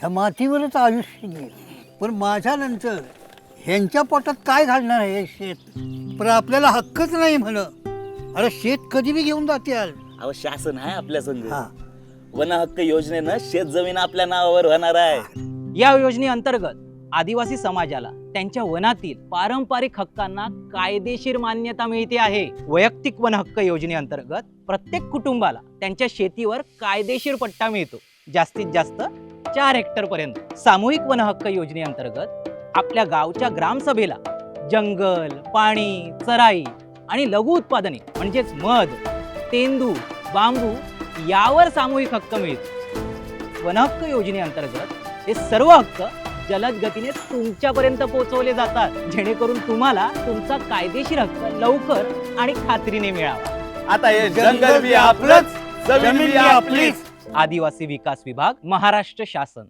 ह्या मातीवरच आयुष्य गेलं. पण माझ्यानंतर ह्यांच्या पोटात काय घालणार आहे हे शेत? पण आपल्याला हक्कच नाही म्हण. अरे शेत कधी बी घेऊन जात्याल. अहो शासन आहे आपल्या संग. हा. वन हक्क योजनेनं शेत जमीन आपल्या नावावर होणार आहे. या योजनेअंतर्गत आदिवासी समाजाला त्यांच्या वनातील पारंपरिक हक्कांना कायदेशीर मान्यता मिळते आहे. वैयक्तिक वन हक्क योजनेअंतर्गत प्रत्येक कुटुंबाला त्यांच्या शेतीवर कायदेशीर पट्टा मिळतो, जास्तीत जास्त 4 हेक्टर पर्यंत. सामूहिक वन हक्क योजनेअंतर्गत आपल्या गावच्या ग्रामसभेला जंगल, पाणी, चराई आणि लघु उत्पादने म्हणजेच मध, तेंदू, बांबू यावर सामूहिक हक्क मिळतो. वन हक्क योजनेअंतर्गत हे सर्व हक्क जलद गतीने तुमच्यापर्यंत पोहोचवले जातात, जेणेकरून तुम्हाला तुमचा कायदेशीर हक्क लवकर आणि खात्रीने मिळावा. आता हे जंगल बी आपलंच, जमीन बी आपलीच. आदिवासी विकास विभाग, महाराष्ट्र शासन.